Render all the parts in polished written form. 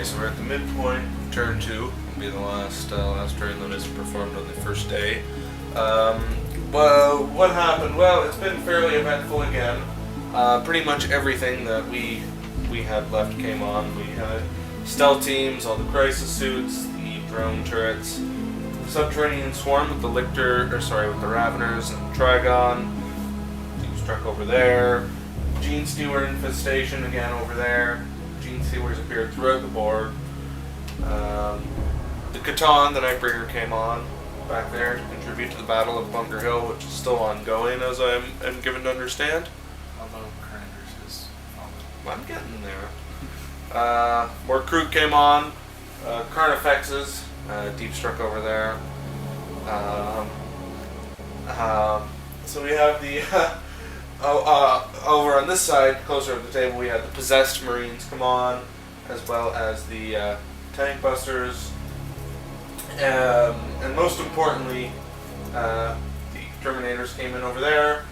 Okay, so we're at the midpoint of turn 2. It'll be the last turn that is performed on the first day. Well, what happened? Well, it's been fairly eventful again. Pretty much everything that we had left came on. We had stealth teams, all the crisis suits, the drone turrets, the subterranean swarm with the with the Raveners and Trigon. Team struck over there. Gene Stealer infestation again over there. Gene Stealers appeared throughout the board. The Catan, the Nightbringer, came on back there to contribute to the Battle of Bunker Hill, which is still ongoing, as I'm given to understand. Although Commanders is I'm getting there. More crew came on. Carnifexes, deep struck over there. So we have the over on this side, closer to the table, we had the possessed Marines come on, as well as the tank busters, and most importantly, the Terminators came in over there,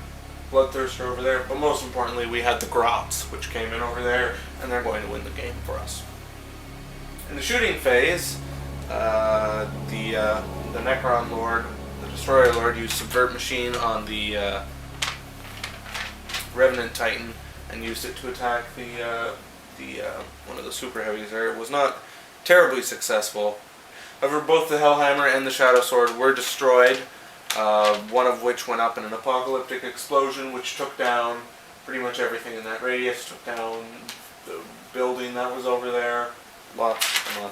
Bloodthirster over there, but most importantly, we had the Grots, which came in over there, and they're going to win the game for us. In the shooting phase, the Necron Lord, the Destroyer Lord, used Subvert Machine on the Revenant Titan and used it to attack the one of the super heavies there. It was not terribly successful. However, both the Hellhammer and the Shadow Sword were destroyed, one of which went up in an apocalyptic explosion which took down pretty much everything in that radius, took down the building that was over there. Lots and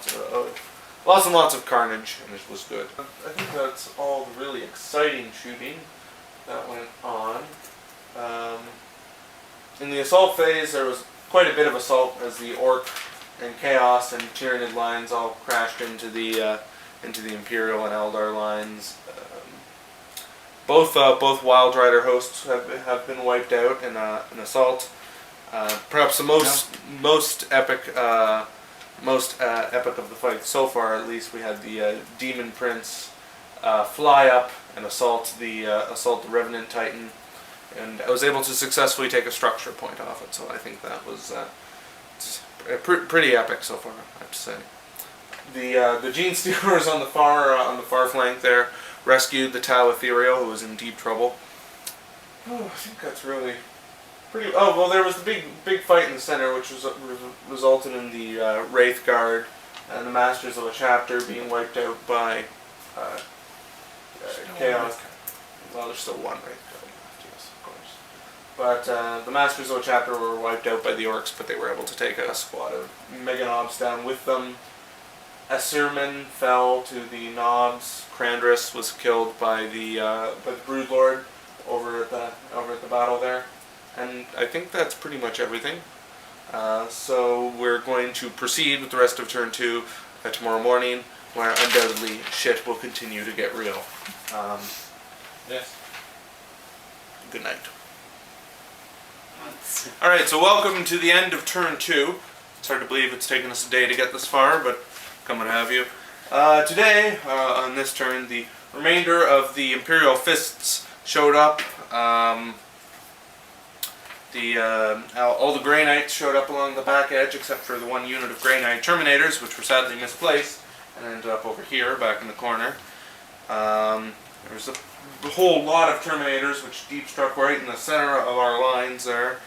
lots of carnage, and it was good. I think that's all the really exciting shooting that went on. In the assault phase, there was quite a bit of assault as the Orc and Chaos and Tyranid lines all crashed into the Imperial and Eldar lines. Both Wild Rider hosts have been wiped out in an assault. Perhaps the most epic of the fight so far. At least we had the Demon Prince fly up and assault the Revenant Titan. And I was able to successfully take a structure point off it, so I think that was pretty epic so far, I have to say. The Gene Stealers on the far flank there rescued the Tau Ethereal, who was in deep trouble. Oh, I think that's really pretty. Oh well, there was the big fight in the center, which resulted in the Wraith Guard and the Masters of a Chapter being wiped out by Chaos. Well, there's still one Wraith Guard. But the Masters of a Chapter were wiped out by the Orks, but they were able to take a squad of Mega Knobs down with them. Assurman fell to the Knobs. Crandris was killed by the Broodlord over at the battle there. And I think that's pretty much everything. So we're going to proceed with the rest of turn 2 tomorrow morning, where undoubtedly shit will continue to get real. yes. Good night. Alright, so welcome to the end of turn 2. It's hard to believe it's taken us a day to get this far, but come and have you. Today, on this turn, the remainder of the Imperial Fists showed up. All the Grey Knights showed up along the back edge, except for the one unit of Grey Knight Terminators, which were sadly misplaced, and ended up over here, back in the corner. There was a whole lot of Terminators, which deep struck right in the center of our lines there.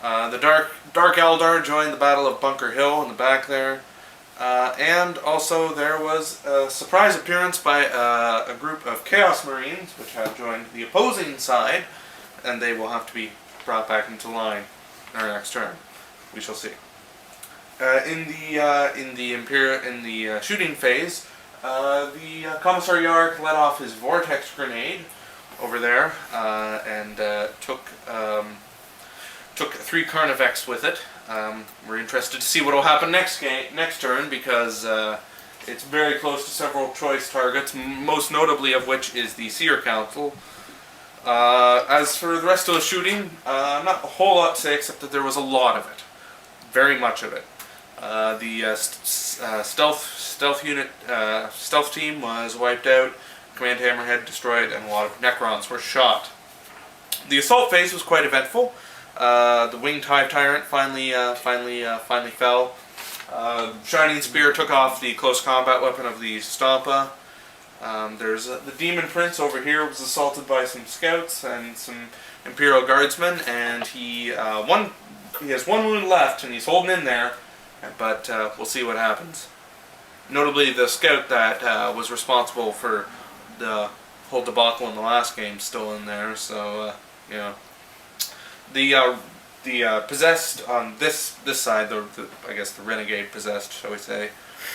The Dark Eldar joined the Battle of Bunker Hill in the back there. And also there was a surprise appearance by a group of Chaos Marines, which have joined the opposing side, and they will have to be brought back into line in our next turn. We shall see. In the shooting phase, the Commissar Yarg let off his Vortex Grenade over there, and took 3 Carnifex with it. We're interested to see what will happen next turn, because it's very close to several choice targets, most notably of which is the Seer Council. As for the rest of the shooting, not a whole lot to say, except that there was a lot of it. Very much of it. The stealth team was wiped out, Command Hammerhead destroyed, and a lot of Necrons were shot. The assault phase was quite eventful. The Winged Hive Tyrant finally fell. Shining Spear took off the close combat weapon of the Stampa. There's the Demon Prince over here was assaulted by some scouts and some Imperial guardsmen, and he has one wound left, and he's holding in there, but we'll see what happens. Notably, the scout that was responsible for the whole debacle in the last game still in there, so you know. The possessed on this side, I guess the Renegade possessed, shall we say,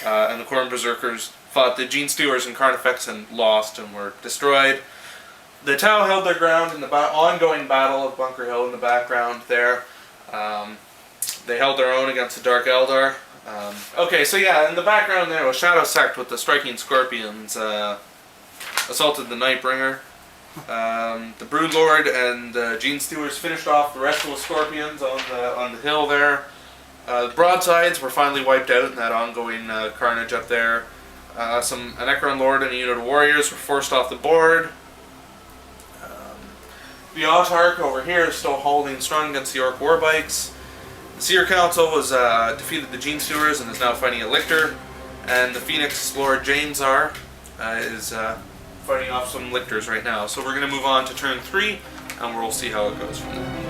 and the Khorne Berserkers fought the Gene Stewards and Carnifex and lost and were destroyed. The Tau held their ground in the ongoing battle of Bunker Hill in the background there. They held their own against the Dark Eldar. Okay, so yeah, in the background there was Shadow Sect with the Striking Scorpions assaulted the Nightbringer. The Broodlord and the Gene Stewards finished off the rest of the Scorpions on the hill there. The Broadsides were finally wiped out in that ongoing carnage up there. A Necron Lord and a unit of warriors were forced off the board. The Autarch over here is still holding strong against the Ork Warbikes. The Seer Council was defeated the Gene Stewards and is now fighting at Lictor. And the Phoenix Lord Janesar is fighting off some Lictors right now. So we're going to move on to turn 3, and we'll see how it goes from there.